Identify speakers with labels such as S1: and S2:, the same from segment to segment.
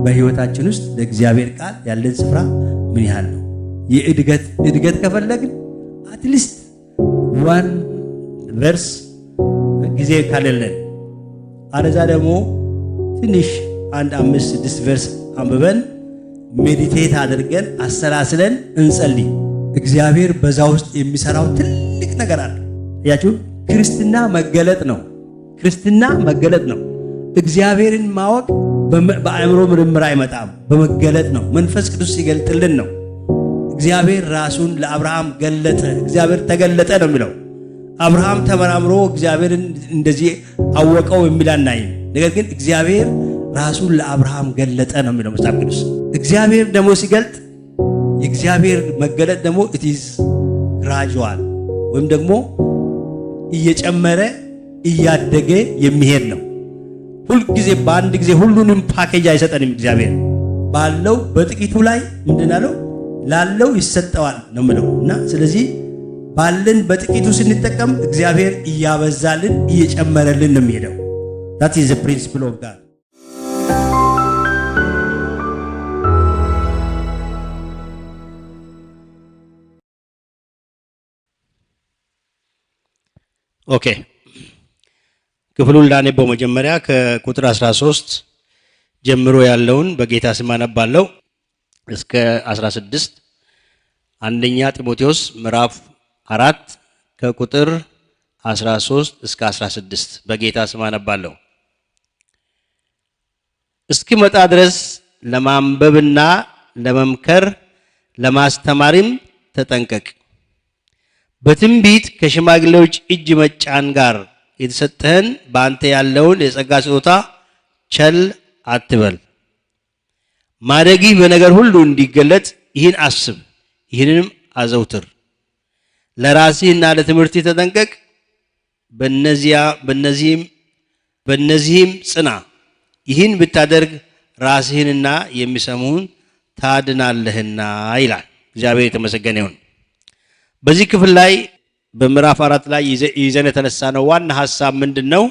S1: በህይወታችን ውስጥ ለእግዚአብሔር ቃል ያለን ስፍራ ምን ያህል ነው? የእድገት ከፈለግን አትሊስት ዋን ቨርስ ጊዜ ካለለን አረዛ ደግሞ ትንሽ 5-6 ቨርስ አንብበን ሜዲቴት አድርገን አሰላስለን እንጸልይ። እግዚአብሔር በዛ ውስጥ የሚሰራው ትልቅ ነገር አለ። ያችሁ ክርስትና መገለጥ ነው። ክርስትና መገለጥ ነው። እግዚአብሔርን ማወቅ በአእምሮ ምርምር አይመጣም፣ በመገለጥ ነው። መንፈስ ቅዱስ ሲገልጥልን ነው። እግዚአብሔር ራሱን ለአብርሃም ገለጠ፣ እግዚአብሔር ተገለጠ ነው የሚለው። አብርሃም ተመራምሮ እግዚአብሔርን እንደዚህ አወቀው የሚል አናይም። ነገር ግን እግዚአብሔር ራሱን ለአብርሃም ገለጠ ነው የሚለው መጽሐፍ ቅዱስ። እግዚአብሔር ደግሞ ሲገልጥ የእግዚአብሔር መገለጥ ደግሞ it is gradual ወይም ደግሞ እየጨመረ እያደገ የሚሄድ ነው። ሁልጊዜ በአንድ ጊዜ ሁሉንም ፓኬጅ አይሰጠንም። እግዚአብሔር ባለው በጥቂቱ ላይ ምንድነው ላለው ይሰጠዋል ነው የሚለው እና ስለዚህ ባለን በጥቂቱ ስንጠቀም እግዚአብሔር እያበዛልን እየጨመረልን ነው የሚሄደው። that is the principle of God. ኦኬ ክፍሉን ላነበው። መጀመሪያ ከቁጥር 13 ጀምሮ ያለውን በጌታ ስም አነባለሁ እስከ 16። አንደኛ ጢሞቴዎስ ምዕራፍ 4 ከቁጥር 13 እስከ 16 በጌታ ስም አነባለሁ። እስኪመጣ ድረስ ለማንበብና ለመምከር ለማስተማርም ተጠንቀቅ። በትንቢት ከሽማግሌዎች እጅ መጫን ጋር የተሰጠህን በአንተ ያለውን የጸጋ ስጦታ ቸል አትበል። ማደግህ በነገር ሁሉ እንዲገለጥ ይህን አስብ፣ ይህንንም አዘውትር። ለራስህና ለትምህርት ተጠንቀቅ፣ በእነዚህም ጽና። ይህን ብታደርግ ራስህንና የሚሰሙህን ታድናለህና ይላል። እግዚአብሔር የተመሰገነ ይሁን። በዚህ ክፍል ላይ በምዕራፍ 4 ላይ ይዘን የተነሳነው ዋና ሐሳብ ምንድነው?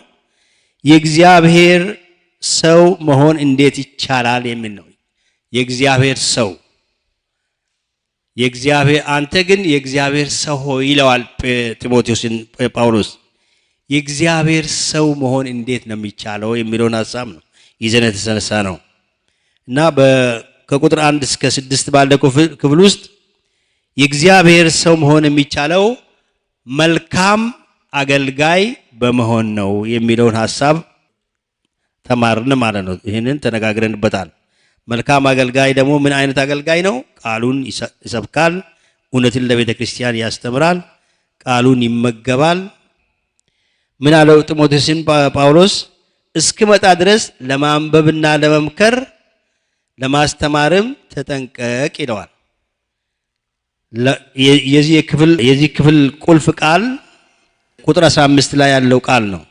S1: የእግዚአብሔር ሰው መሆን እንዴት ይቻላል የሚል ነው። የእግዚአብሔር ሰው አንተ ግን የእግዚአብሔር ሰው ሆይ ይለዋል ጢሞቴዎስን ጳውሎስ። የእግዚአብሔር ሰው መሆን እንዴት ነው የሚቻለው የሚለውን ሐሳብ ነው ይዘን የተነሳነው እና ከቁጥር 1 እስከ 6 ባለው ክፍል ውስጥ የእግዚአብሔር ሰው መሆን የሚቻለው መልካም አገልጋይ በመሆን ነው የሚለውን ሐሳብ ተማርን ማለት ነው። ይህንን ተነጋግረንበታል። መልካም አገልጋይ ደግሞ ምን አይነት አገልጋይ ነው? ቃሉን ይሰብካል፣ እውነትን ለቤተ ክርስቲያን ያስተምራል፣ ቃሉን ይመገባል። ምን አለው ጢሞቴዎስን ጳውሎስ? እስኪመጣ ድረስ ለማንበብና ለመምከር ለማስተማርም ተጠንቀቅ ይለዋል። የዚህ ክፍል ቁልፍ ቃል ቁጥር 15 ላይ ያለው ቃል ነው።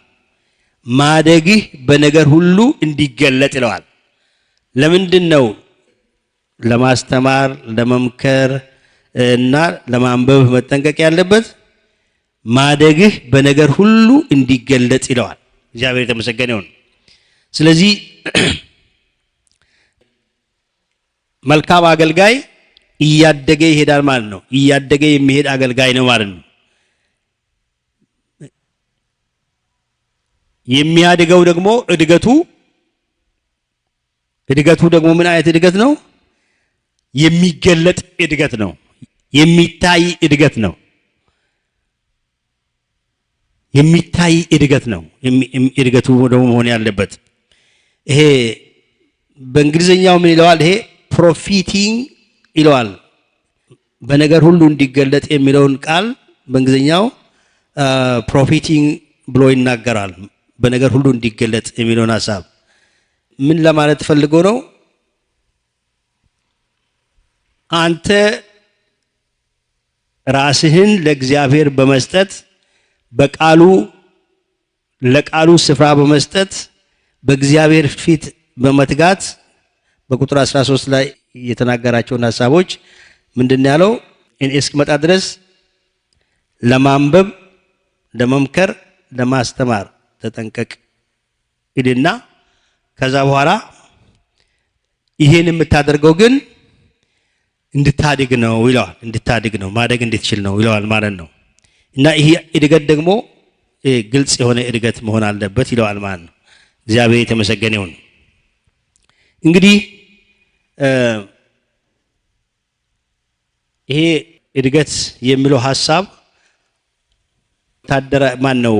S1: ማደግህ በነገር ሁሉ እንዲገለጥ ይለዋል። ለምንድን ነው ለማስተማር ለመምከር እና ለማንበብ መጠንቀቅ ያለበት? ማደግህ በነገር ሁሉ እንዲገለጥ ይለዋል። እግዚአብሔር የተመሰገነ ይሁን። ስለዚህ መልካም አገልጋይ እያደገ ይሄዳል ማለት ነው። እያደገ የሚሄድ አገልጋይ ነው ማለት ነው። የሚያድገው ደግሞ እድገቱ ደግሞ ምን አይነት እድገት ነው? የሚገለጥ እድገት ነው። የሚታይ እድገት ነው። የሚታይ እድገት ነው እድገቱ ደግሞ መሆን ያለበት። ይሄ በእንግሊዘኛው ምን ይለዋል? ይሄ ፕሮፊቲንግ ይለዋል። በነገር ሁሉ እንዲገለጥ የሚለውን ቃል በእንግሊዘኛው ፕሮፊቲንግ ብሎ ይናገራል። በነገር ሁሉ እንዲገለጥ የሚለውን ሐሳብ ምን ለማለት ፈልጎ ነው? አንተ ራስህን ለእግዚአብሔር በመስጠት ለቃሉ ስፍራ በመስጠት በእግዚአብሔር ፊት በመትጋት በቁጥር 13 ላይ የተናገራቸውን ሐሳቦች ምንድን ያለው? እስኪመጣ ድረስ ለማንበብ ለመምከር ለማስተማር ተጠንቀቅ ይልና ከዛ በኋላ ይሄን የምታደርገው ግን እንድታድግ ነው ይለዋል። እንድታድግ ነው ማደግ እንድትችል ነው ይለዋል ማለት ነው። እና ይሄ እድገት ደግሞ ግልጽ የሆነ እድገት መሆን አለበት ይለዋል ማለት ነው። እግዚአብሔር የተመሰገነ ይሁን። እንግዲህ ይሄ እድገት የሚለው ሐሳብ ታደረ ማን ነው?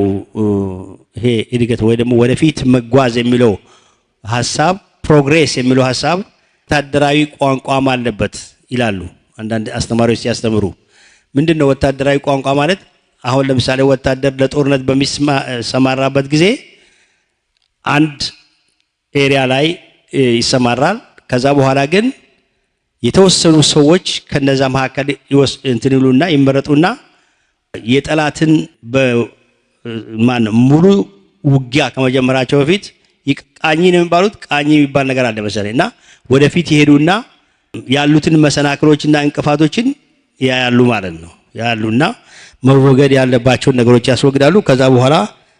S1: ይሄ እድገት ወይ ደግሞ ወደፊት መጓዝ የሚለው ሐሳብ ፕሮግሬስ የሚለው ሐሳብ ወታደራዊ ቋንቋም አለበት ይላሉ አንዳንድ አስተማሪዎች ሲያስተምሩ። ምንድነው ወታደራዊ ቋንቋ ማለት? አሁን ለምሳሌ ወታደር ለጦርነት በሚሰማራበት ጊዜ አንድ ኤሪያ ላይ ይሰማራል። ከዛ በኋላ ግን የተወሰኑ ሰዎች ከነዛ መካከል እንትን ይሉና ይመረጡና የጠላትን ሙሉ ውጊያ ከመጀመራቸው በፊት ቃኝ ነው የሚባሉት። ቃኝ የሚባል ነገር አለ መሰለኝ። እና ወደፊት ይሄዱና ያሉትን መሰናክሎችና እንቅፋቶችን ያያሉ ማለት ነው። ያሉና መወገድ ያለባቸውን ነገሮች ያስወግዳሉ። ከዛ በኋላ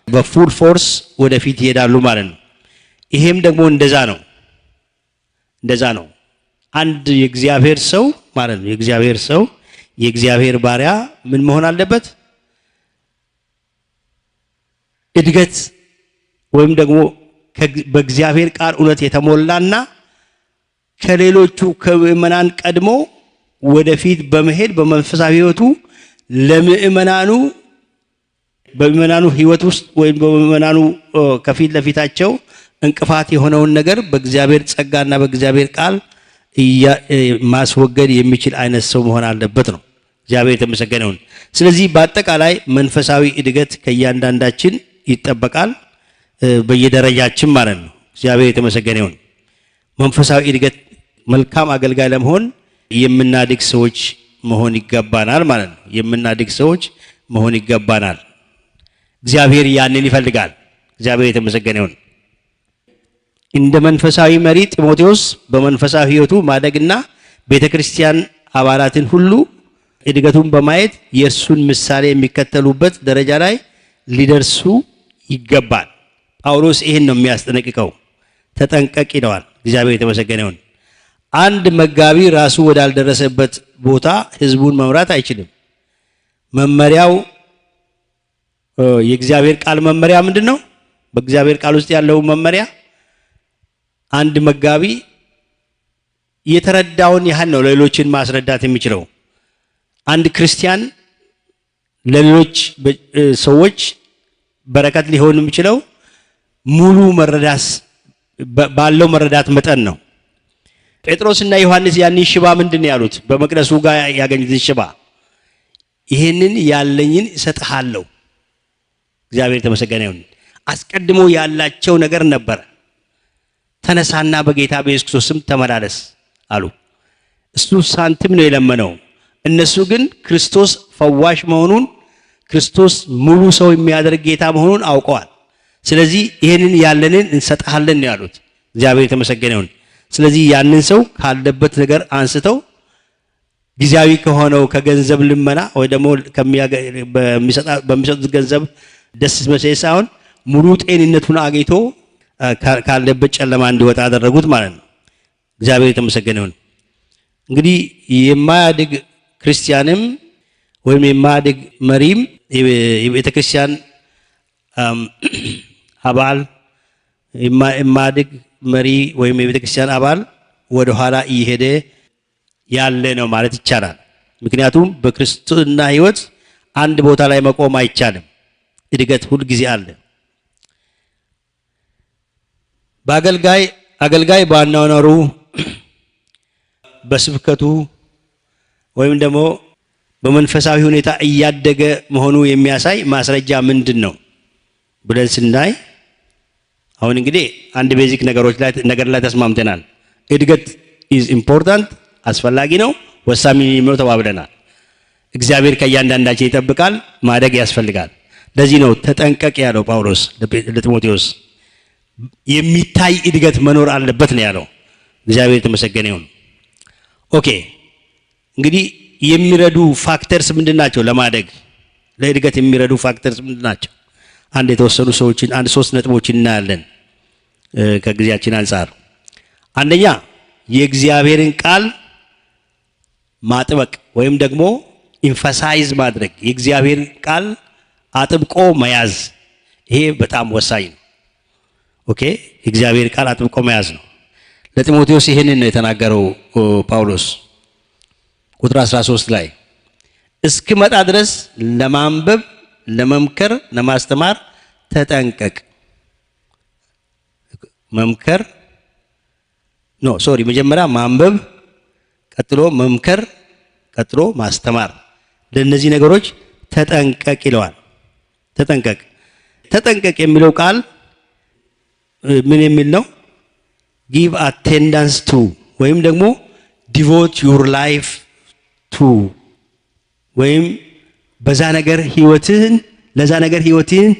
S1: በፉል ፎርስ ወደፊት ይሄዳሉ ማለት ነው። ይሄም ደግሞ እንደዛ ነው። አንድ የእግዚአብሔር ሰው ማለት ነው የእግዚአብሔር ሰው የእግዚአብሔር ባሪያ ምን መሆን አለበት? እድገት ወይም ደግሞ በእግዚአብሔር ቃል እውነት የተሞላና ከሌሎቹ ከምእመናን ቀድሞ ወደፊት በመሄድ በመንፈሳዊ ሕይወቱ በምእመናኑ ሕይወት ውስጥ ወይም በምእመናኑ ከፊት ለፊታቸው እንቅፋት የሆነውን ነገር በእግዚአብሔር ጸጋና በእግዚአብሔር ቃል ማስወገድ የሚችል አይነት ሰው መሆን አለበት ነው። እግዚአብሔር የተመሰገነ ይሁን። ስለዚህ በአጠቃላይ መንፈሳዊ እድገት ከእያንዳንዳችን ይጠበቃል፣ በየደረጃችን ማለት ነው። እግዚአብሔር የተመሰገነ ይሁን። መንፈሳዊ እድገት መልካም አገልጋይ ለመሆን የምናድግ ሰዎች መሆን ይገባናል ማለት ነው። የምናድግ ሰዎች መሆን ይገባናል። እግዚአብሔር ያንን ይፈልጋል። እግዚአብሔር የተመሰገነ ይሁን። እንደ መንፈሳዊ መሪ ጢሞቴዎስ በመንፈሳዊ ሕይወቱ ማደግና ቤተክርስቲያን አባላትን ሁሉ እድገቱን በማየት የእርሱን ምሳሌ የሚከተሉበት ደረጃ ላይ ሊደርሱ ይገባል። ጳውሎስ ይህን ነው የሚያስጠነቅቀው። ተጠንቀቅ ይለዋል። እግዚአብሔር የተመሰገነ ይሁን። አንድ መጋቢ ራሱ ወዳልደረሰበት ቦታ ህዝቡን መምራት አይችልም። መመሪያው የእግዚአብሔር ቃል መመሪያ ምንድን ነው? በእግዚአብሔር ቃል ውስጥ ያለው መመሪያ አንድ መጋቢ የተረዳውን ያህል ነው ለሌሎችን ማስረዳት የሚችለው። አንድ ክርስቲያን ለሌሎች ሰዎች በረከት ሊሆን የሚችለው ሙሉ መረዳት ባለው መረዳት መጠን ነው። ጴጥሮስና ዮሐንስ ያንን ሽባ ምንድን ያሉት? በመቅደሱ ጋር ያገኙትን ሽባ ይሄንን ያለኝን እሰጥሃለሁ። እግዚአብሔር የተመሰገነ ይሁን። አስቀድሞ ያላቸው ነገር ነበር። ተነሳና በጌታ በኢየሱስ ክርስቶስ ስም ተመላለስ አሉ። እሱ ሳንቲም ነው የለመነው። እነሱ ግን ክርስቶስ ፈዋሽ መሆኑን፣ ክርስቶስ ሙሉ ሰው የሚያደርግ ጌታ መሆኑን አውቀዋል። ስለዚህ ይሄንን ያለንን እንሰጥሃለን ነው ያሉት። እግዚአብሔር የተመሰገነ ይሁን። ስለዚህ ያንን ሰው ካለበት ነገር አንስተው ጊዜያዊ ከሆነው ከገንዘብ ልመና ወይ ደግሞ በሚሰጡት ገንዘብ ደስ መሰለኝ ሳይሆን ሙሉ ጤንነቱን አግኝቶ ካለበት ጨለማ እንዲወጣ አደረጉት ማለት ነው። እግዚአብሔር የተመሰገነ ይሁን። እንግዲህ የማያድግ ክርስቲያንም ወይም የማያድግ መሪም የቤተክርስቲያን አባል የማያድግ መሪ ወይም የቤተክርስቲያን አባል ወደ ኋላ እየሄደ ያለ ነው ማለት ይቻላል። ምክንያቱም በክርስትና ሕይወት አንድ ቦታ ላይ መቆም አይቻልም። እድገት ሁል ጊዜ አለ። አገልጋይ በአኗኗሩ በስብከቱ ወይም ደግሞ በመንፈሳዊ ሁኔታ እያደገ መሆኑ የሚያሳይ ማስረጃ ምንድን ነው ብለን ስናይ አሁን እንግዲህ አንድ ቤዚክ ነገር ላይ ተስማምተናል። እድገት ኢዝ ኢምፖርታንት፣ አስፈላጊ ነው፣ ወሳኝ ነው ተባብለናል። እግዚአብሔር ከእያንዳንዳችን ይጠብቃል፣ ማደግ ያስፈልጋል። ለዚህ ነው ተጠንቀቅ ያለው ጳውሎስ ለጢሞቴዎስ። የሚታይ እድገት መኖር አለበት ነው ያለው። እግዚአብሔር የተመሰገነ ይሁን። ኦኬ እንግዲህ የሚረዱ ፋክተርስ ምንድን ናቸው? ለማደግ ለእድገት የሚረዱ ፋክተርስ ምንድን ናቸው? አንድ የተወሰኑ ሰዎችን ሶስት ነጥቦችን እናያለን ከጊዜያችን አንፃር። አንደኛ የእግዚአብሔርን ቃል ማጥበቅ ወይም ደግሞ ኢንፋሳይዝ ማድረግ፣ የእግዚአብሔርን ቃል አጥብቆ መያዝ፣ ይሄ በጣም ወሳኝ ነው። ኦኬ፣ የእግዚአብሔር ቃል አጥብቆ መያዝ ነው። ለጢሞቴዎስ ይሄንን ነው የተናገረው ጳውሎስ ቁጥር 13 ላይ እስክመጣ ድረስ ለማንበብ፣ ለመምከር፣ ለማስተማር ተጠንቀቅ። መጀመሪያ ማንበብ፣ ቀጥሎ መምከር፣ ቀጥሎ ማስተማር፣ ለእነዚህ ነገሮች ተጠንቀቅ ይለዋል። ተጠንቀቅ የሚለው ቃል ምን የሚል ነው? ጊቭ አቴንዳንስ ቱ ወይም ደግሞ ዲቮት ዩር ላይፍ ቱ ወይም ለዛ ነገር ህይወትህን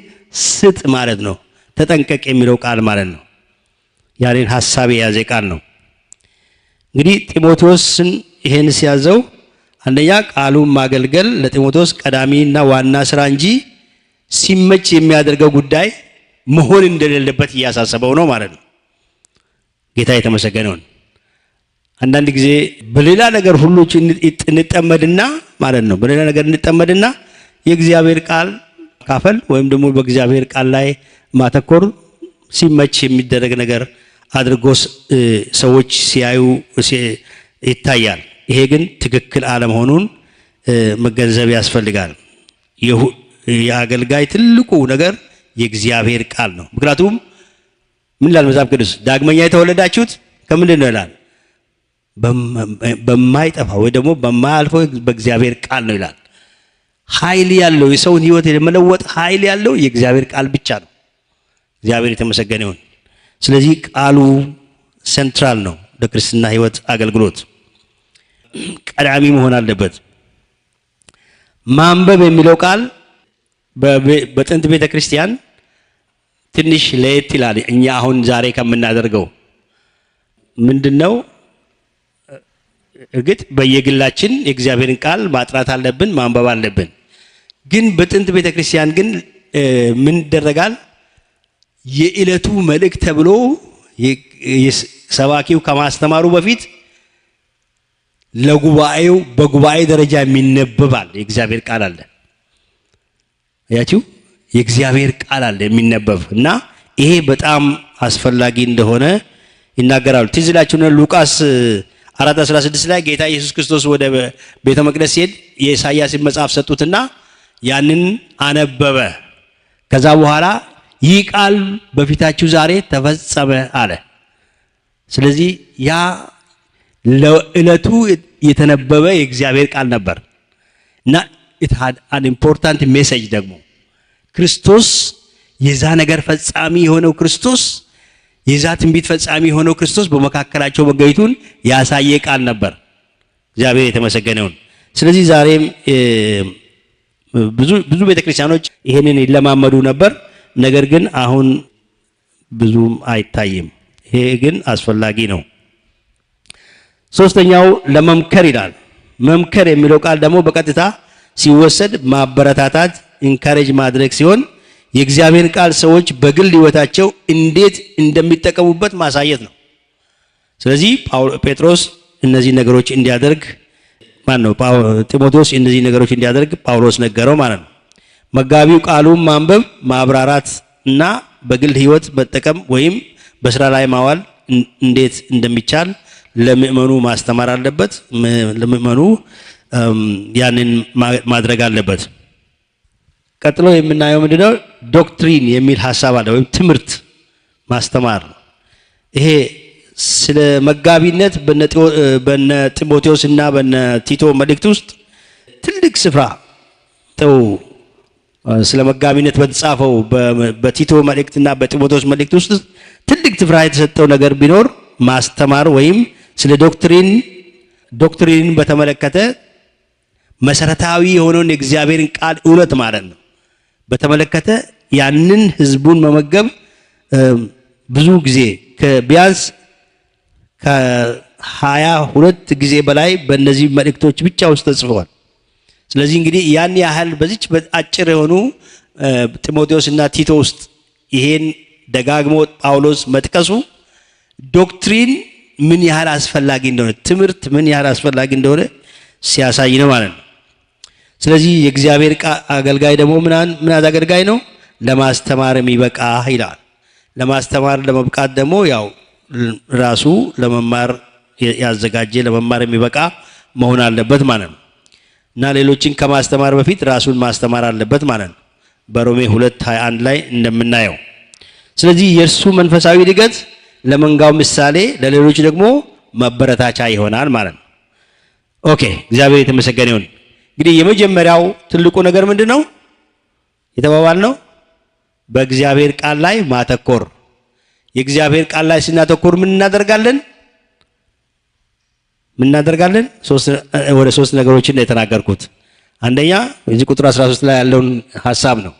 S1: ስጥ ማለት ነው። ተጠንቀቅ የሚለው ቃል ማለት ነው። ያንን ሐሳብ የያዘ ቃል ነው። እንግዲህ ጢሞቴዎስን ይሄን ሲያዘው አንደኛ ቃሉን ማገልገል ለጢሞቴዎስ ቀዳሚና ዋና ስራ እንጂ ሲመች የሚያደርገው ጉዳይ መሆን እንደሌለበት እያሳሰበው ነው ማለት ነው። ጌታ የተመሰገነውን። አንዳንድ ጊዜ በሌላ ነገር ሁሉ እንጠመድና ማለት ነው እንጠመድና የእግዚአብሔር ቃል ካፈል ወይም ደግሞ በእግዚአብሔር ቃል ላይ ማተኮር ሲመች የሚደረግ ነገር አድርጎ ሰዎች ሲያዩ ይታያል። ይሄ ግን ትክክል አለመሆኑን መገንዘብ ያስፈልጋል። የአገልጋይ ትልቁ ነገር የእግዚአብሔር ቃል ነው። ምክንያቱም ምን ይላል መጽሐፍ ቅዱስ? ዳግመኛ የተወለዳችሁት ከምንድን ነው ይላል? በማይጠፋ ወይ ደግሞ በማያልፈው በእግዚአብሔር ቃል ነው ይላል። ኃይል ያለው የሰውን ህይወት የመለወጥ ኃይል ያለው የእግዚአብሔር ቃል ብቻ ነው። እግዚአብሔር የተመሰገነ ይሁን። ስለዚህ ቃሉ ሴንትራል ነው ለክርስትና ህይወት አገልግሎት፣ ቀዳሚ መሆን አለበት። ማንበብ የሚለው ቃል በጥንት ቤተ ክርስቲያን ትንሽ ለየት ይላል። እኛ አሁን ዛሬ ከምናደርገው ምንድነው? እርግጥ በየግላችን የእግዚአብሔርን ቃል ማጥናት አለብን፣ ማንበብ አለብን። ግን በጥንት ቤተ ክርስቲያን ግን ምን ይደረጋል? የዕለቱ መልእክት ተብሎ ሰባኪው ከማስተማሩ በፊት ለጉባኤው በጉባኤ ደረጃ የሚነበባል የእግዚአብሔር ቃል አለ። ያቺው የእግዚአብሔር ቃል አለ የሚነበብ እና ይሄ በጣም አስፈላጊ እንደሆነ ይናገራሉ። ትዝ ይላችሁና ሉቃስ 4:16 ላይ ጌታ ኢየሱስ ክርስቶስ ወደ ቤተ መቅደስ ሲሄድ የኢሳይያስን መጽሐፍ ሰጡትና ያንን አነበበ። ከዛ በኋላ ይህ ቃል በፊታችሁ ዛሬ ተፈጸመ አለ። ስለዚህ ያ ለዕለቱ የተነበበ የእግዚአብሔር ቃል ነበር እና it had an important message። ደግሞ ክርስቶስ የዛ ነገር ፈጻሚ የሆነው ክርስቶስ፣ የዛ ትንቢት ፈጻሚ የሆነው ክርስቶስ በመካከላቸው መገኘቱን ያሳየ ቃል ነበር። እግዚአብሔር የተመሰገነ ይሁን። ስለዚህ ዛሬም ብዙ ቤተክርስቲያኖች ይሄንን ይለማመዱ ነበር። ነገር ግን አሁን ብዙም አይታይም። ይሄ ግን አስፈላጊ ነው። ሶስተኛው ለመምከር ይላል። መምከር የሚለው ቃል ደግሞ በቀጥታ ሲወሰድ ማበረታታት፣ ኢንካሬጅ ማድረግ ሲሆን የእግዚአብሔር ቃል ሰዎች በግል ህይወታቸው እንዴት እንደሚጠቀሙበት ማሳየት ነው። ስለዚህ ጴጥሮስ እነዚህ ነገሮች እንዲያደርግ ጢሞቴዎስ እነዚህ ነገሮች እንዲያደርግ ጳውሎስ ነገረው ማለት ነው። መጋቢው ቃሉን ማንበብ፣ ማብራራት እና በግል ህይወት መጠቀም ወይም በስራ ላይ ማዋል እንዴት እንደሚቻል ለምእመኑ ማስተማር አለበት። ለምእመኑ ያንን ማድረግ አለበት። ቀጥሎ የምናየው ምንድነው? ዶክትሪን የሚል ሐሳብ አለ፣ ወይም ትምህርት ማስተማር። ይሄ ስለ መጋቢነት በነ ጢሞቴዎስ እና በነ ቲቶ መልእክት ውስጥ ትልቅ ስፍራ ተው። ስለ መጋቢነት በተጻፈው በቲቶ መልእክትና በጢሞቴዎስ መልእክት ውስጥ ትልቅ ስፍራ የተሰጠው ነገር ቢኖር ማስተማር ወይም ስለ ዶክትሪንን በተመለከተ መሰረታዊ የሆነውን የእግዚአብሔርን ቃል እውነት ማለት ነው በተመለከተ ያንን ህዝቡን መመገብ ብዙ ጊዜ ቢያንስ ከ22 ጊዜ በላይ በእነዚህ መልእክቶች ብቻ ውስጥ ተጽፈዋል። ስለዚህ እንግዲህ ያን ያህል በዚች አጭር የሆኑ ጢሞቴዎስ እና ቲቶ ውስጥ ይሄን ደጋግሞ ጳውሎስ መጥቀሱ ዶክትሪን ምን ያህል አስፈላጊ እንደሆነ ትምህርት ምን ያህል አስፈላጊ እንደሆነ ሲያሳይ ነው ማለት ነው። ስለዚህ የእግዚአብሔር አገልጋይ ደግሞ ምን አገልጋይ ነው? ለማስተማር የሚበቃ ይላል። ለማስተማር ለመብቃት ደግሞ ያው ራሱ ለመማር ያዘጋጀ ለመማር የሚበቃ መሆን አለበት ማለት ነው። እና ሌሎችን ከማስተማር በፊት ራሱን ማስተማር አለበት ማለት ነው በሮሜ 2:21 ላይ እንደምናየው። ስለዚህ የእርሱ መንፈሳዊ እድገት ለመንጋው ምሳሌ፣ ለሌሎች ደግሞ መበረታቻ ይሆናል ማለት ነው። ኦኬ፣ እግዚአብሔር የተመሰገነ ይሁን። እንግዲህ የመጀመሪያው ትልቁ ነገር ምንድነው የተባባልነው? በእግዚአብሔር ቃል ላይ ማተኮር። የእግዚአብሔር ቃል ላይ ስናተኮር ምን እናደርጋለን? ወደ 3 ነገሮችን ነው የተናገርኩት። አንደኛ እዚህ ቁጥር 13 ላይ ያለውን ሐሳብ ነው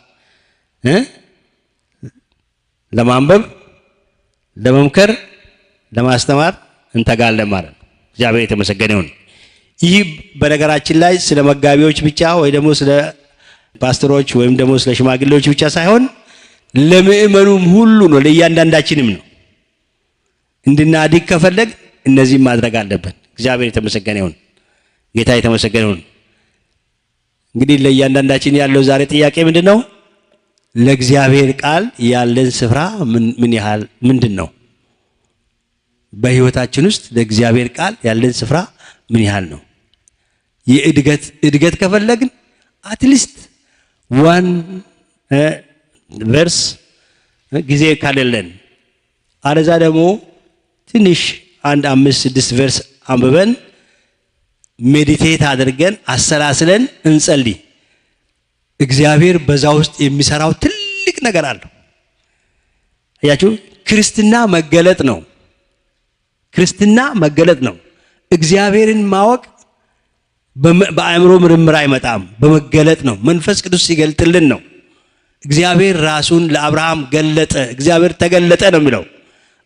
S1: ለማንበብ፣ ለመምከር፣ ለማስተማር እንተጋለን ማለት ነው። እግዚአብሔር የተመሰገነ ይሁን። ይህ በነገራችን ላይ ስለ መጋቢዎች ብቻ ወይ ደግሞ ስለ ፓስተሮች ወይም ደግሞ ስለ ሽማግሌዎች ብቻ ሳይሆን ለምእመኑም ሁሉ ነው፣ ለእያንዳንዳችንም ነው። እንድናድግ ከፈለግ እነዚህም ማድረግ አለብን። እግዚአብሔር የተመሰገነ ይሁን። ጌታ የተመሰገነ ይሁን። እንግዲህ ለእያንዳንዳችን ያለው ዛሬ ጥያቄ ምንድነው? ለእግዚአብሔር ቃል ያለን ስፍራ ምን ያህል ምንድን ነው? በህይወታችን ውስጥ ለእግዚአብሔር ቃል ያለን ስፍራ ምን ያህል ነው? የእድገት ከፈለግን አትሊስት 1 ቨርስ ጊዜ ካለለን አለዛ ደግሞ ትንሽ 1 5 6 ቨርስ አንብበን ሜዲቴት አድርገን አሰላስለን እንጸልይ። እግዚአብሔር በዛ ውስጥ የሚሰራው ትልቅ ነገር አለው። አያችሁ፣ ክርስትና መገለጥ ነው። ክርስትና መገለጥ ነው። እግዚአብሔርን ማወቅ በአእምሮ ምርምር አይመጣም፣ በመገለጥ ነው። መንፈስ ቅዱስ ሲገልጥልን ነው። እግዚአብሔር ራሱን ለአብርሃም ገለጠ፣ እግዚአብሔር ተገለጠ ነው የሚለው።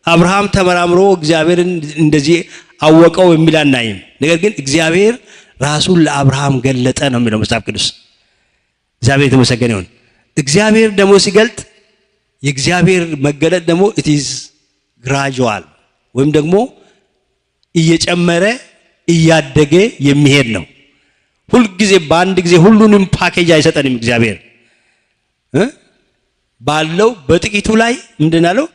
S1: አብርሃም ተመራምሮ እግዚአብሔርን እንደዚህ አወቀው የሚል አናይም። ነገር ግን እግዚአብሔር ራሱን ለአብርሃም ገለጠ ነው የሚለው መጽሐፍ ቅዱስ። እግዚአብሔር የተመሰገነ ይሁን። እግዚአብሔር ደግሞ ሲገልጥ የእግዚአብሔር መገለጥ ደግሞ it is gradual ወይም ደግሞ እየጨመረ እያደገ የሚሄድ ነው። ሁልጊዜ በአንድ ጊዜ ሁሉንም ፓኬጅ አይሰጠንም። እግዚአብሔር ባለው በጥቂቱ ላይ ምንድናለው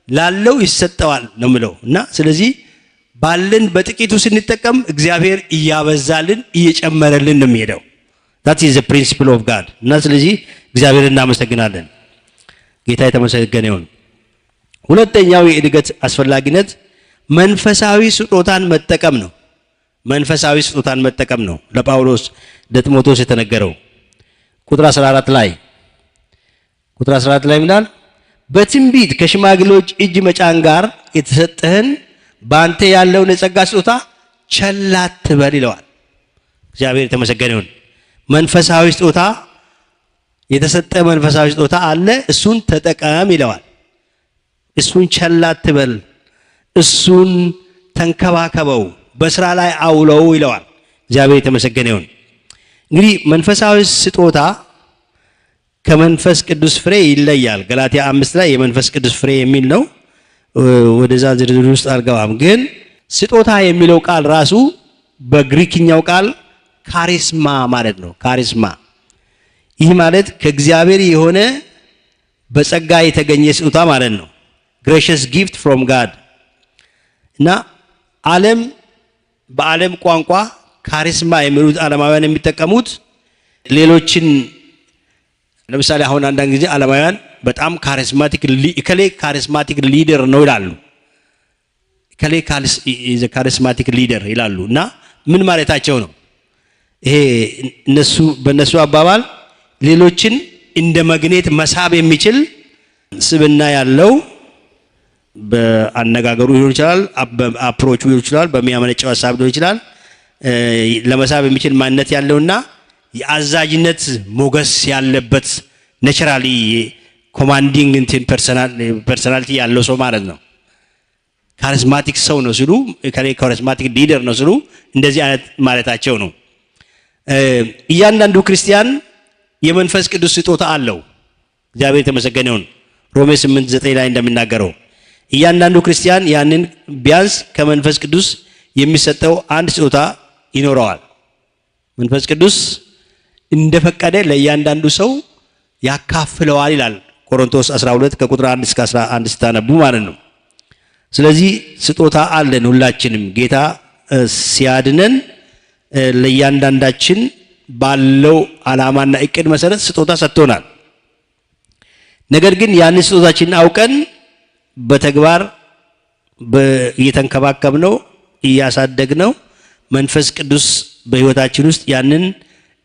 S1: ላለው ይሰጠዋል ነው የሚለው እና ስለዚህ ባለን በጥቂቱ ስንጠቀም እግዚአብሔር እያበዛልን እየጨመረልን ነው የሚሄደው። that is the principle of God እና ስለዚህ እግዚአብሔር እናመሰግናለን። ጌታ የተመሰገነ ይሁን። ሁለተኛው የእድገት አስፈላጊነት መንፈሳዊ ስጦታን መጠቀም ነው። መንፈሳዊ ስጦታን መጠቀም ነው። ለጳውሎስ ለጢሞቴዎስ የተነገረው ቁጥር 14 ላይ ምናል በትንቢት ከሽማግሌዎች እጅ መጫን ጋር የተሰጠህን በአንተ ያለውን የጸጋ ስጦታ ቸል አትበል ይለዋል። እግዚአብሔር የተመሰገነ ይሁን። መንፈሳዊ ስጦታ የተሰጠ መንፈሳዊ ስጦታ አለ፣ እሱን ተጠቀም ይለዋል። እሱን ቸል አትበል፣ እሱን ተንከባከበው፣ በስራ ላይ አውለው ይለዋል። እግዚአብሔር የተመሰገነ ይሁን። እንግዲህ መንፈሳዊ ስጦታ ከመንፈስ ቅዱስ ፍሬ ይለያል። ገላትያ 5 ላይ የመንፈስ ቅዱስ ፍሬ የሚል ነው። ወደዛ ዝርዝር ውስጥ አልገባም። ግን ስጦታ የሚለው ቃል ራሱ በግሪክኛው ቃል ካሪስማ ማለት ነው። ካሪስማ ይህ ማለት ከእግዚአብሔር የሆነ በጸጋ የተገኘ ስጦታ ማለት ነው። gracious gift from God እና በዓለም ቋንቋ ካሪስማ የሚሉት ዓለማውያን የሚጠቀሙት ሌሎችን ለምሳሌ አሁን አንዳንድ ጊዜ ዓለማውያን በጣም ካሪስማቲክ ሊደር ነው ይላሉ። ካሪስማቲክ ሊደር ይላሉ እና ምን ማለታቸው ነው? ይሄ በእነሱ አባባል ሌሎችን እንደ መግኔት መሳብ የሚችል ስብና ያለው በአነጋገሩ ሊሆን ይችላል፣ በአፕሮቹ ሊሆን ይችላል፣ በሚያመነጨው ሐሳብ ሊሆን ይችላል። ለመሳብ የሚችል ማንነት ያለውና የአዛዥነት ሞገስ ያለበት ኔቸራሊ ኮማንዲንግ እንትን ፐርሰናሊቲ ያለው ሰው ማለት ነው። ካሪስማቲክ ሰው ነው ሲሉ ካሪስማቲክ ሊደር ነው ሲሉ እንደዚህ አይነት ማለታቸው ነው። እያንዳንዱ ክርስቲያን የመንፈስ ቅዱስ ስጦታ አለው። እግዚአብሔር የተመሰገነ ይሁን። ሮሜ 8:9 ላይ እንደሚናገረው እያንዳንዱ ክርስቲያን ያንን ቢያንስ ከመንፈስ ቅዱስ የሚሰጠው አንድ ስጦታ ይኖረዋል። መንፈስ ቅዱስ እንደፈቀደ ለእያንዳንዱ ሰው ያካፍለዋል ይላል ቆሮንቶስ 12 ከቁጥር 1 እስከ 11 ስታነቡ ማለት ነው። ስለዚህ ስጦታ አለን ሁላችንም። ጌታ ሲያድነን ለእያንዳንዳችን ባለው ዓላማና እቅድ መሰረት ስጦታ ሰጥቶናል። ነገር ግን ያንን ስጦታችንን አውቀን በተግባር እየተንከባከብነው እያሳደግነው መንፈስ ቅዱስ በሕይወታችን ውስጥ ያንን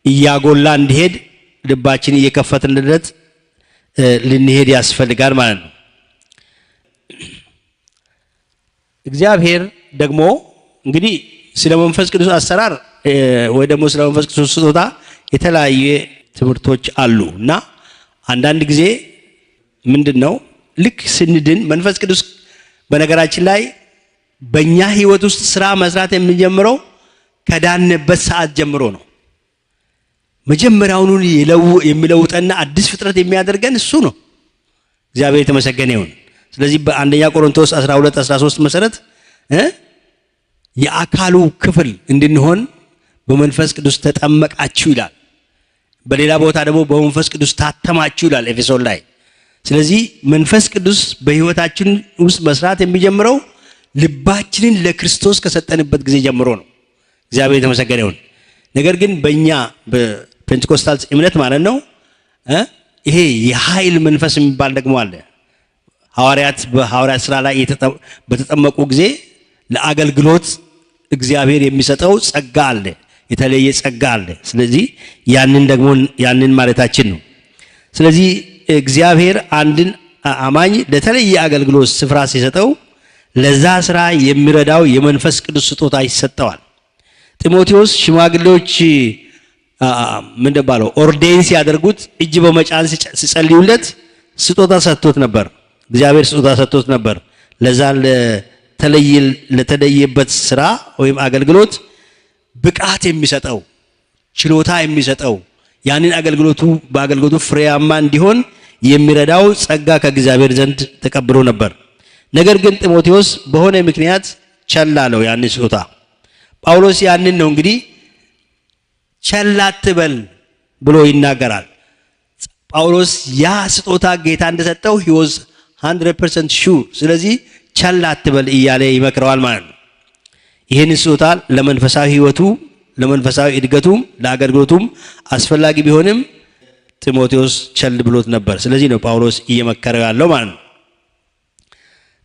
S1: እያጎላ እንዲሄድ ልባችን እየከፈትንለት ልንሄድ ያስፈልጋል ማለት ነው። እግዚአብሔር ደግሞ እንግዲህ ስለ መንፈስ ቅዱስ አሰራር ወይ ደግሞ ስለ መንፈስ ቅዱስ ስጦታ የተለያየ ትምህርቶች አሉ እና አንዳንድ ጊዜ ምንድነው ልክ ስንድን መንፈስ ቅዱስ በነገራችን ላይ በእኛ ህይወት ውስጥ ስራ መስራት የሚጀምረው ከዳንበት ሰዓት ጀምሮ ነው። መጀመሪያውኑ የሚለውጠና አዲስ ፍጥረት የሚያደርገን እሱ ነው። እግዚአብሔር የተመሰገነ ይሁን። ስለዚህ በአንደኛ ቆሮንቶስ 12:13 መሰረት የአካሉ ክፍል እንድንሆን በመንፈስ ቅዱስ ተጠመቃችሁ ይላል። በሌላ ቦታ ደግሞ በመንፈስ ቅዱስ ታተማችሁ ይላል ኤፌሶን ላይ። ስለዚህ መንፈስ ቅዱስ በህይወታችን ውስጥ መስራት የሚጀምረው ልባችንን ለክርስቶስ ከሰጠንበት ጊዜ ጀምሮ ነው። እግዚአብሔር የተመሰገነ ይሁን። ነገር ግን በእኛ በፔንቴኮስታል እምነት ማለት ነው ይሄ የኃይል መንፈስ የሚባል ደግሞ አለ። ሐዋርያት በሐዋርያት ስራ ላይ በተጠመቁ ጊዜ ለአገልግሎት እግዚአብሔር የሚሰጠው ጸጋ አለ፣ የተለየ ጸጋ አለ። ስለዚህ ያንን ማለታችን ነው። ስለዚህ እግዚአብሔር አንድን አማኝ ለተለየ አገልግሎት ስፍራ ሲሰጠው ለዛ ስራ የሚረዳው የመንፈስ ቅዱስ ስጦታ ይሰጠዋል። ጢሞቴዎስ ሽማግሌዎች ምንድነው ኦርዴን ሲያደርጉት እጅ በመጫን ሲጸልዩለት ስጦታ ሰጥቶት ነበር። እግዚአብሔር ስጦታ ሰጥቶት ነበር። ለዛ ለተለየበት ስራ ወይም አገልግሎት ብቃት የሚሰጠው ችሎታ የሚሰጠው ያንን በአገልግሎቱ ፍሬያማ እንዲሆን የሚረዳው ጸጋ ከእግዚአብሔር ዘንድ ተቀብሎ ነበር። ነገር ግን ጢሞቴዎስ በሆነ ምክንያት ቸል አለው ያንን ስጦታ። ጳውሎስ ያንን ነው እንግዲህ ቸል አትበል ብሎ ይናገራል። ጳውሎስ ያ ስጦታ ጌታ እንደሰጠው he was 100% sure። ስለዚህ ቸል አትበል እያለ ይመክረዋል ማለት ነው። ይህን ስጦታ ለመንፈሳዊ ህይወቱ፣ ለመንፈሳዊ እድገቱም፣ ለአገልግሎቱም አስፈላጊ ቢሆንም ጢሞቴዎስ ቸል ብሎት ነበር። ስለዚህ ነው ጳውሎስ እየመከረው ያለው ማለት ነው።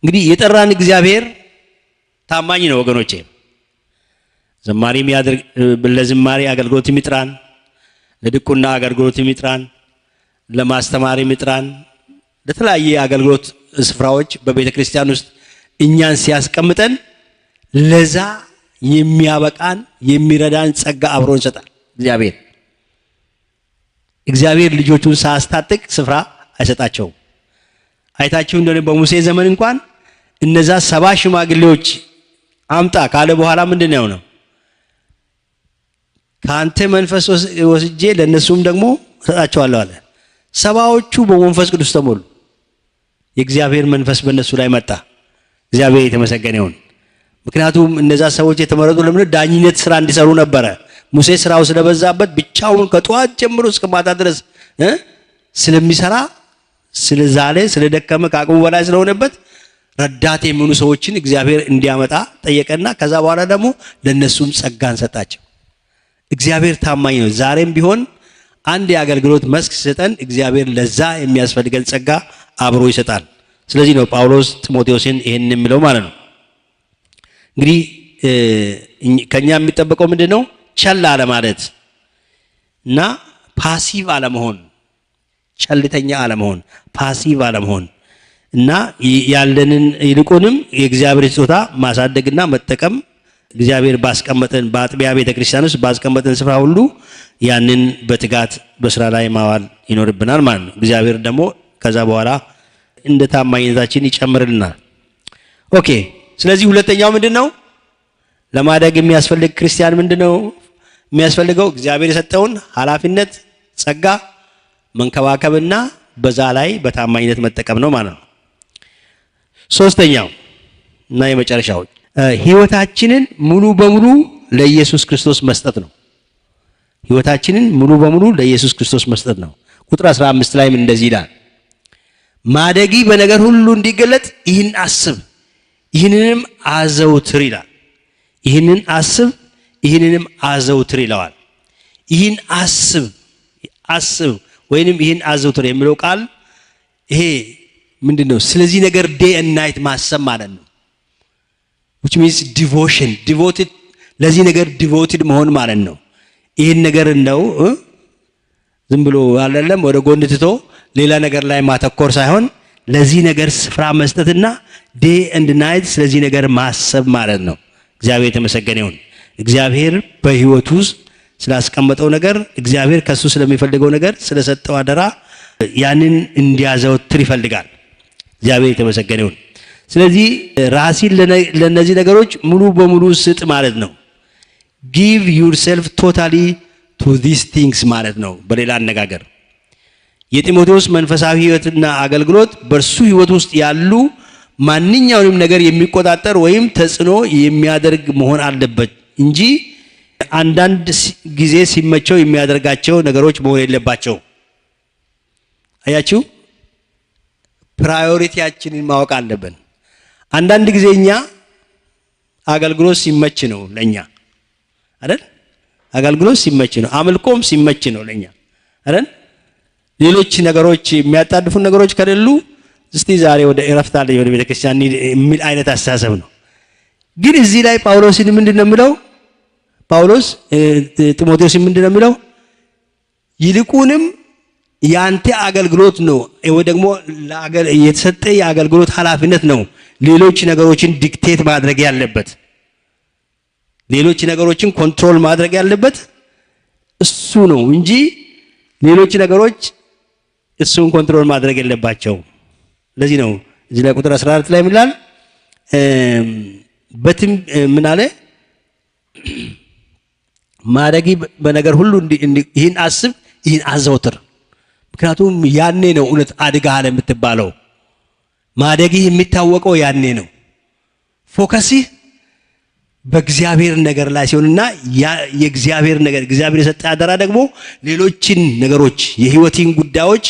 S1: እንግዲህ የጠራን እግዚአብሔር ታማኝ ነው ወገኖቼ። ዘማሪም ለዝማሬ አገልግሎት ይጥራን፣ ለድቁና አገልግሎት ይጥራን፣ ለማስተማር ይጥራን፣ ለተለያየ አገልግሎት ስፍራዎች በቤተ ክርስቲያን ውስጥ እኛን ሲያስቀምጠን ለዛ የሚያበቃን የሚረዳን ጸጋ አብሮ ይሰጣል። እግዚአብሔር ልጆቹን ሳያስታጥቅ ስፍራ አይሰጣቸውም። አይታችሁ እንደሆነ በሙሴ ዘመን እንኳን እነዛ 70 ሽማግሌዎች አምጣ ካለ በኋላ ምንድነው ነው ካንተ መንፈስ ወስጄ ለነሱም ደግሞ ሰጣቸዋለሁ አለ። 70ዎቹ በመንፈስ ቅዱስ ተሞሉ። የእግዚአብሔር መንፈስ በእነሱ ላይ መጣ። እግዚአብሔር የተመሰገነ ይሁን። ምክንያቱም እነዛ ሰዎች የተመረጡ ለምን ዳኝነት ስራ እንዲሰሩ ነበረ። ሙሴ ስራው ስለበዛበት ብቻውን ከጧት ጀምሮ እስከ ማታ ድረስ ስለሚሰራ ስለዛለ ስለደከመ ከአቅሙ በላይ ስለሆነበት ረዳት የሚሆኑ ሰዎችን እግዚአብሔር እንዲያመጣ ጠየቀና ከዛ በኋላ ደግሞ ለነሱም ጸጋን ሰጣቸው። እግዚአብሔር ታማኝ ነው። ዛሬም ቢሆን አንድ የአገልግሎት መስክ ሲሰጠን እግዚአብሔር ለዛ የሚያስፈልገን ጸጋ አብሮ ይሰጣል። ስለዚህ ነው ጳውሎስ ጢሞቴዎስን ይሄን የሚለው ማለት ነው። እንግዲህ ከኛ የሚጠበቀው ምንድነው? ቸል አለ ማለት እና ፓሲቭ አለመሆን፣ ቸልተኛ አለመሆን፣ ፓሲቭ አለመሆን እና ያለንን ይልቁንም የእግዚአብሔር ስጦታ ማሳደግና መጠቀም እግዚአብሔር ባስቀመጠን በአጥቢያ ቤተክርስቲያን ውስጥ ባስቀመጠን ስፍራ ሁሉ ያንን በትጋት በስራ ላይ ማዋል ይኖርብናል ማለት ነው። እግዚአብሔር ደግሞ ከዛ በኋላ እንደ ታማኝነታችን ይጨምርልናል። ኦኬ። ስለዚህ ሁለተኛው ምንድነው? ለማደግ የሚያስፈልግ ክርስቲያን ምንድነው የሚያስፈልገው? እግዚአብሔር የሰጠውን ኃላፊነት ጸጋ መንከባከብና በዛ ላይ በታማኝነት መጠቀም ነው ማለት ነው። ሶስተኛው እና የመጨረሻው ህይወታችንን ሙሉ በሙሉ ለኢየሱስ ክርስቶስ መስጠት ነው። ህይወታችንን ሙሉ በሙሉ ለኢየሱስ ክርስቶስ መስጠት ነው። ቁጥር 15 ላይም እንደዚህ ይላል፣ ማደጊ በነገር ሁሉ እንዲገለጥ ይህን አስብ ይህንንም አዘውትር ይላል። ይህንን አስብ ይህንንም አዘውትር ይለዋል። ይህን አስብ ወይንም ይህን አዘውትር የሚለው ቃል ይሄ ምንድነው? ስለዚህ ነገር ዴይ ኤንድ ናይት ማሰብ ማለት ነው። which means devotion devoted ለዚህ ነገር devoted መሆን ማለት ነው። ይህን ነገር ነው ዝም ብሎ አይደለም ወደ ጎን ትቶ ሌላ ነገር ላይ ማተኮር ሳይሆን ለዚህ ነገር ስፍራ መስጠትና ዴይ ኤንድ ናይት ስለዚህ ነገር ማሰብ ማለት ነው። እግዚአብሔር የተመሰገነ ይሁን። እግዚአብሔር በህይወቱ ስላስቀመጠው ነገር፣ እግዚአብሔር ከሱ ስለሚፈልገው ነገር፣ ስለሰጠው አደራ ያንን እንዲያዘወትር ይፈልጋል። እግዚአብሔር የተመሰገነ ይሁን። ስለዚህ ራስን ለነዚህ ነገሮች ሙሉ በሙሉ ስጥ ማለት ነው። give yourself totally to these things ማለት ነው። በሌላ አነጋገር የጢሞቴዎስ መንፈሳዊ ህይወትና አገልግሎት በእርሱ ህይወት ውስጥ ያሉ ማንኛውንም ነገር የሚቆጣጠር ወይም ተጽዕኖ የሚያደርግ መሆን አለበት እንጂ አንዳንድ ጊዜ ሲመቸው የሚያደርጋቸው ነገሮች መሆን የለባቸው። አያችሁ፣ ፕራዮሪቲያችንን ማወቅ አለብን። አንዳንድ ጊዜ እኛ አገልግሎት ሲመች ነው ለኛ አይደል? አገልግሎት ሲመች ነው፣ አምልኮም ሲመች ነው ለኛ አይደል? ሌሎች ነገሮች የሚያጣድፉ ነገሮች ከሌሉ እስቲ ዛሬ ወደ እረፍት አለ ወደ ቤተክርስቲያን የሚል አይነት አስተሳሰብ ነው። ግን እዚህ ላይ ጳውሎስን ምንድነው የሚለው? ጳውሎስ ጢሞቴዎስን ምንድነው የሚለው? ይልቁንም ያንተ አገልግሎት ነው ወይ ደግሞ የተሰጠ የአገልግሎት ኃላፊነት ነው ሌሎች ነገሮችን ዲክቴት ማድረግ ያለበት፣ ሌሎች ነገሮችን ኮንትሮል ማድረግ ያለበት እሱ ነው እንጂ ሌሎች ነገሮች እሱን ኮንትሮል ማድረግ የለባቸው። ለዚህ ነው እዚህ ላይ ቁጥር 14 ላይ ምን ይላል? ምን አለ? ማደጊ በነገር ሁሉ ይህን አስብ ይህን አዘውትር። ምክንያቱም ያኔ ነው እውነት አድጋሃል የምትባለው። ማደጊ የሚታወቀው ያኔ ነው። ፎከስህ በእግዚአብሔር ነገር ላይ ሲሆንና የእግዚአብሔር ነገር እግዚአብሔር የሰጠ አደራ ደግሞ ሌሎችን ነገሮች የህይወትን ጉዳዮች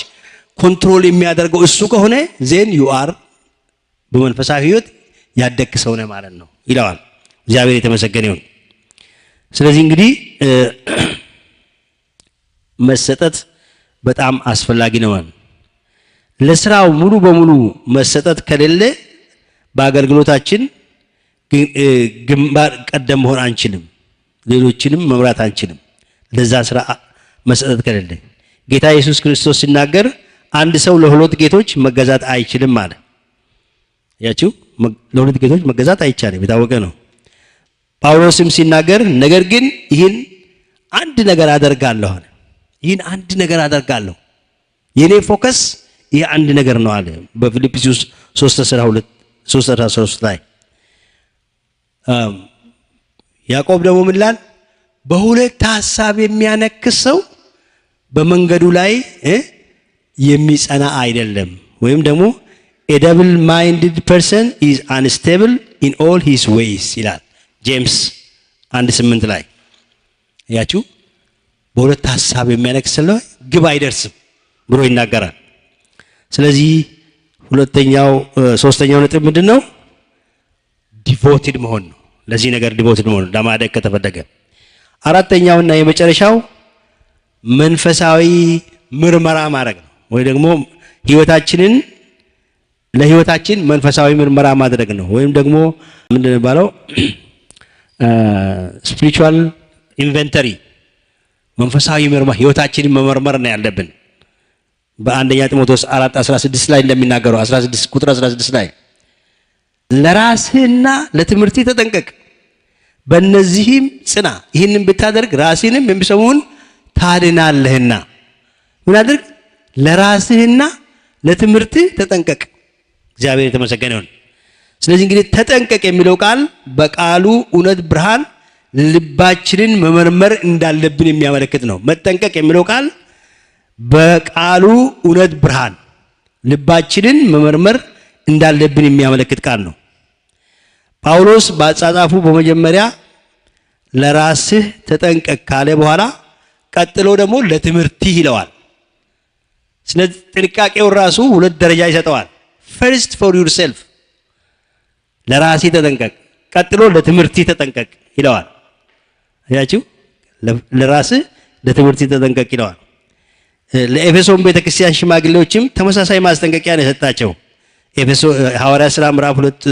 S1: ኮንትሮል የሚያደርገው እሱ ከሆነ ዜን ዩ አር በመንፈሳዊ ህይወት ያደግክ ሰው ነህ ማለት ነው ይለዋል። እግዚአብሔር የተመሰገነ ይሁን። ስለዚህ እንግዲህ መሰጠት በጣም አስፈላጊ ነው። ለስራው ሙሉ በሙሉ መሰጠት ከሌለ በአገልግሎታችን ግንባር ቀደም መሆን አንችልም፣ ሌሎችንም መምራት አንችልም። ለዛ ስራ መሰጠት ከሌለ ጌታ ኢየሱስ ክርስቶስ ሲናገር አንድ ሰው ለሁለት ጌቶች መገዛት አይችልም አለ። ያቺው ለሁለት ጌቶች መገዛት አይቻልም፣ የታወቀ ነው። ጳውሎስም ሲናገር ነገር ግን ይህን አንድ ነገር አደርጋለሁ አለ። ይህን አንድ ነገር አደርጋለሁ፣ የኔ ፎከስ ይህ አንድ ነገር ነው አለ በፊልጵስዩስ 3:13 ላይ። ያዕቆብ ደግሞ ምን ይላል? በሁለት ሐሳብ የሚያነክስ ሰው በመንገዱ ላይ የሚጸና አይደለም፣ ወይም ደግሞ a double minded person is unstable in all his ways ይላል ጄምስ 1:8 ላይ። ያችሁ በሁለት ሐሳብ የሚያነክስ ሰው ግብ አይደርስም ብሎ ይናገራል። ስለዚህ ሶስተኛው ነጥብ ምንድነው? ዲቮትድ መሆን ነው። ለዚህ ነገር ዲቮትድ መሆን ለማደግ ከተፈለገ። አራተኛውና የመጨረሻው መንፈሳዊ ምርመራ ማድረግ ነው፣ ወይ ደግሞ ለህይወታችን መንፈሳዊ ምርመራ ማድረግ ነው። ወይም ደግሞ ምንድነው የሚባለው? ስፒሪቹዋል ኢንቨንተሪ፣ መንፈሳዊ ምርመራ፣ ህይወታችንን መመርመር ነው ያለብን። በአንደኛ ጢሞቴዎስ 4:16 ላይ እንደሚናገረው 16 ቁጥር 16 ላይ ለራስህና ለትምህርትህ ተጠንቀቅ፣ በእነዚህም ጽና፣ ይህንን ብታደርግ ራስህንም የሚሰሙህን ታድናለህና። ምን አድርግ? ለራስህና ለትምህርትህ ተጠንቀቅ። እግዚአብሔር የተመሰገነ ይሁን። ስለዚህ እንግዲህ ተጠንቀቅ የሚለው ቃል በቃሉ እውነት ብርሃን ልባችንን መመርመር እንዳለብን የሚያመለክት ነው። መጠንቀቅ የሚለው ቃል በቃሉ እውነት ብርሃን ልባችንን መመርመር እንዳለብን የሚያመለክት ቃል ነው። ጳውሎስ በአጻጻፉ በመጀመሪያ ለራስህ ተጠንቀቅ ካለ በኋላ ቀጥሎ ደግሞ ለትምህርትህ ይለዋል። ስለዚህ ጥንቃቄው ራሱ ሁለት ደረጃ ይሰጠዋል። ፈርስት ፎር ዩርሰልፍ ለራስህ ተጠንቀቅ፣ ቀጥሎ ለትምህርትህ ተጠንቀቅ ይለዋል። አያችሁ፣ ለራስህ ለትምህርትህ ተጠንቀቅ ይለዋል። ለኤፌሶን ቤተክርስቲያን ሽማግሌዎችም ተመሳሳይ ማስጠንቀቂያ ነው የሰጣቸው። ሐዋርያት ሥራ ምዕራፍ 2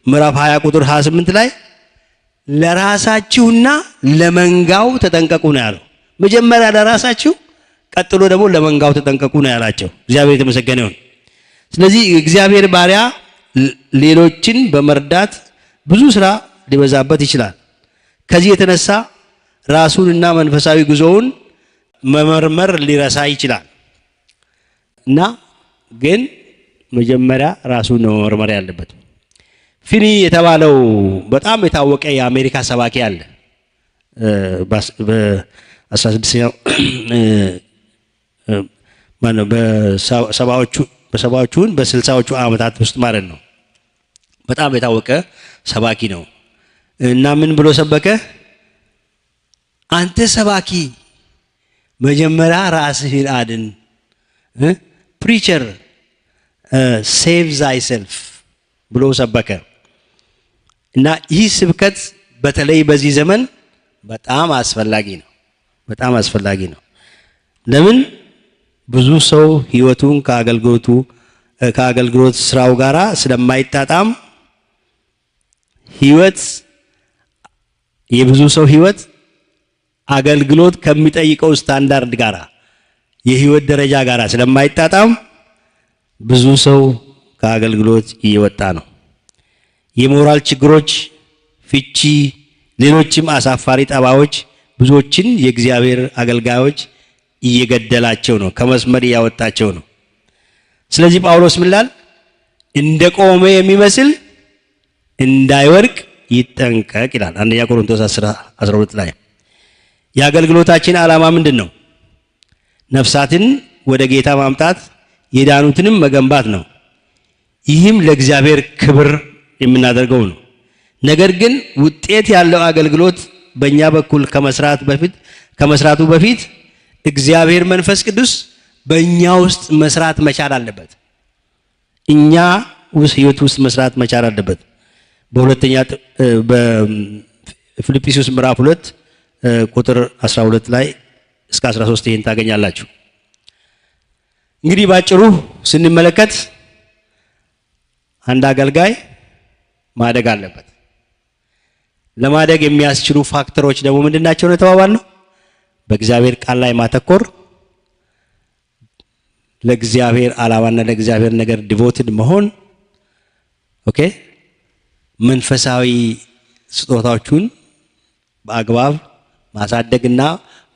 S1: ምዕራፍ 20 ቁጥር 28 ላይ ለራሳችሁና ለመንጋው ተጠንቀቁ ነው ያለው። መጀመሪያ ለራሳችሁ ቀጥሎ ደግሞ ለመንጋው ተጠንቀቁ ነው ያላቸው። እግዚአብሔር የተመሰገነ ይሁን። ስለዚህ እግዚአብሔር ባሪያ ሌሎችን በመርዳት ብዙ ስራ ሊበዛበት ይችላል። ከዚህ የተነሳ ራሱንና መንፈሳዊ ጉዞውን መመርመር ሊረሳ ይችላል እና ግን መጀመሪያ ራሱን ነው መመርመር ያለበት። ፊኒ የተባለው በጣም የታወቀ የአሜሪካ ሰባኪ አለ። በ16ኛው ማነው በ60ዎቹ ዓመታት ውስጥ ማለት ነው። በጣም የታወቀ ሰባኪ ነው እና ምን ብሎ ሰበከ? አንተ ሰባኪ መጀመሪያ ራስህን አድን፣ ፕሪቸር ሴቭ ዛይሰልፍ ብሎ ሰበከ እና ይህ ስብከት በተለይ በዚህ ዘመን በጣም አስፈላጊ ነው። በጣም አስፈላጊ ነው። ለምን? ብዙ ሰው ህይወቱን ከአገልግሎት ስራው ጋራ ስለማይጣጣም የብዙ ሰው ህይወት አገልግሎት ከሚጠይቀው ስታንዳርድ ጋራ የህይወት ደረጃ ጋራ ስለማይጣጣም ብዙ ሰው ከአገልግሎት እየወጣ ነው። የሞራል ችግሮች፣ ፍቺ፣ ሌሎችም አሳፋሪ ጠባዮች ብዙዎችን የእግዚአብሔር አገልጋዮች እየገደላቸው ነው፣ ከመስመር እያወጣቸው ነው። ስለዚህ ጳውሎስ ምን ይላል? እንደ ቆመ የሚመስል እንዳይወድቅ ይጠንቀቅ ይላል። አንደኛ ቆሮንቶስ 10:12 ላይ የአገልግሎታችን ዓላማ ምንድን ነው? ነፍሳትን ወደ ጌታ ማምጣት፣ የዳኑትንም መገንባት ነው። ይህም ለእግዚአብሔር ክብር የምናደርገው ነው። ነገር ግን ውጤት ያለው አገልግሎት በእኛ በኩል ከመስራቱ በፊት እግዚአብሔር መንፈስ ቅዱስ በእኛ ውስጥ መስራት መቻል አለበት። እኛ ውስጥ ህይወት ውስጥ መስራት መቻል አለበት። በፊልጵስዩስ ምዕራፍ 2 ቁጥር 12 ላይ እስከ 13 ይሄን ታገኛላችሁ። እንግዲህ ባጭሩ ስንመለከት አንድ አገልጋይ ማደግ አለበት። ለማደግ የሚያስችሉ ፋክተሮች ደግሞ ምንድናቸው ነው የተባባልነው? በእግዚአብሔር ቃል ላይ ማተኮር፣ ለእግዚአብሔር ዓላማና ለእግዚአብሔር ነገር ዲቮትድ መሆን፣ ኦኬ፣ መንፈሳዊ ስጦታዎቹን በአግባብ ማሳደግና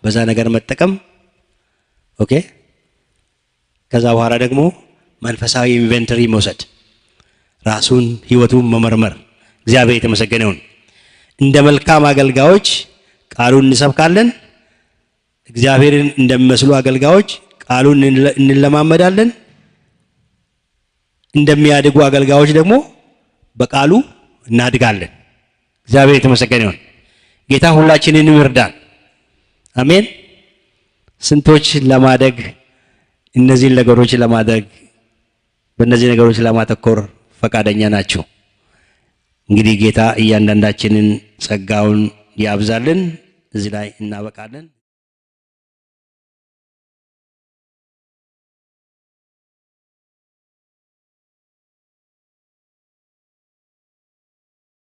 S1: በዛ ነገር መጠቀም፣ ኦኬ። ከዛ በኋላ ደግሞ መንፈሳዊ ኢንቨንተሪ መውሰድ፣ ራሱን ህይወቱን መመርመር። እግዚአብሔር የተመሰገነ ይሁን። እንደ መልካም አገልጋዮች ቃሉን እንሰብካለን። እግዚአብሔርን እንደሚመስሉ አገልጋዮች ቃሉን እንለማመዳለን። እንደሚያድጉ አገልጋዮች ደግሞ በቃሉ እናድጋለን። እግዚአብሔር የተመሰገነ ይሁን። ጌታ ሁላችንንም ይርዳን። አሜን። ስንቶች ለማደግ እነዚህን ነገሮች ለማድረግ በእነዚህ ነገሮች ለማተኮር ፈቃደኛ ናቸው? እንግዲህ ጌታ እያንዳንዳችንን ጸጋውን ያብዛልን። እዚህ ላይ እናበቃለን።